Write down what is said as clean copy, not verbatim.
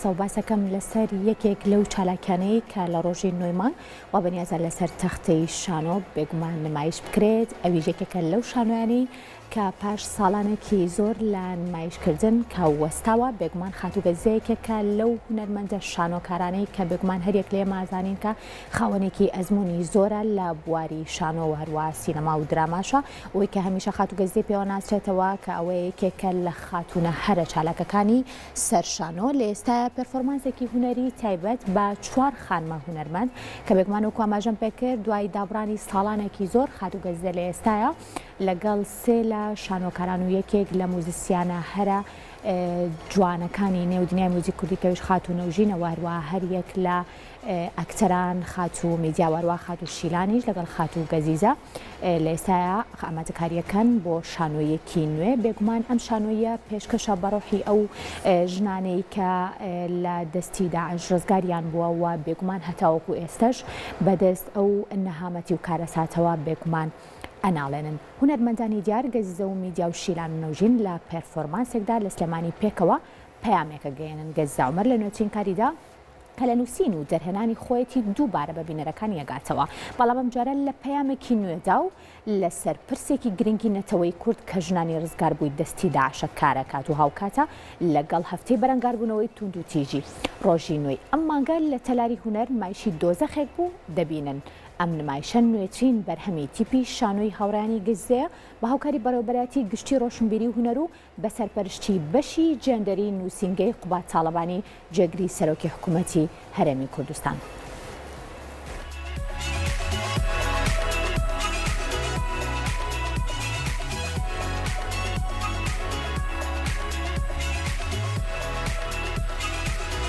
قسە و باسەکەم لەسەر یەکێک لەو چالاکیانەی کە لە ڕۆژی نوێمان و بەنیازە لەسەر تەختەی شانۆ بێگومان نمایش بکرێت. ئەویش یەکێکە لەو شانۆیانی کە پاش ساڵانێکی زۆر لە نمایشکردن کە وەستاوە بێگومان خاتوگەزەیەکێکە لەو هونەرمەندە شانۆکارانەی کە بێگومان هەرێک لێ مازانین کە خاوەنێکی ئەزمموی زۆرە لە بواری شانۆ و هەروە سینەما و دراماشە ئەوەی کە هەمیشە خاتوگەزی پێوە ناسرێتەوە کە ئەوەیە یەکێکە لە خاتونە هەرە چالاکەکانی سەرشانۆ. لە ئێستا پەرفۆرمانسێکی هونەری تایبەت بە 4 خانمە هونەرمەند کە بێگومان وەکو ئاماژەم پێکرد دوای دابڕانی ساڵانێکی زۆر خاتوگەزە لە ئێستاە لەگەڵ سێ لە شانۆکاران و یەکێک لە موزیسیانە هەرە جوانەکانی نێودنیای موزیک کوردی کەویش خاتونەوژینە واروە هەریەک لە ئەکتەران خاتو میدیا واروە خاتو شیلانیش لەگەڵ خاتو گەزیزە لە ئێستاە ئامادەکاریەکەن بۆ شانۆیەکی نوێ. بێگومان ئەم شانۆیە پێشکەشە بەڕۆحی ئەو ژنانەی کە لە دەستی داعش ڕزگاریان بووە و بێگومان هەتاوەکو ئێستش بەدەست ئەو نەهامەتی و کارەساتەوە بێگومان ئەناڵێنن. هونەرمەندانی دیار گەزیزە و میدیا و شیلان و نەوژین لە پێرفۆرمانسێکدا لە سلێمانی پێکەوە پەیامێکە گەیەنن. گەزیزە عومەر لە نوێترین کاریدا کە لە نووسین و دەرهێنانی خۆیەتی دووبارە بە بینەرەکان یەگاتەوە، بەڵام ئەم جارە لە پەیامێکی نوێدا و لەسەر پرسێکی گرنگی نەتەوەی کورد کە ژنانی ڕزگار بووی دەستی داعشە کارەکات و هاوکاتە لەگەڵ هەفتەی بەرەنگاربوونەوەی توند و تیژی ڕۆژی نوێی ئەم مانگە لە تەلاری هونەر نمایشی دۆزەخێک بوو دەبینن. ئەم نمایشە نوێترین بەرهەمی تیپی شانۆی هاوڕێیانی گەزەیە بە هاوکاری بەڕێوەبەرەتی گشتی ڕۆشنبیری و هونەر و بەسەرپەرشتی بەشی جێندەری نووسینگەی قوبات تاڵەبانی جێگری سەرۆکی حکوومەتی هەرێمی کوردستان.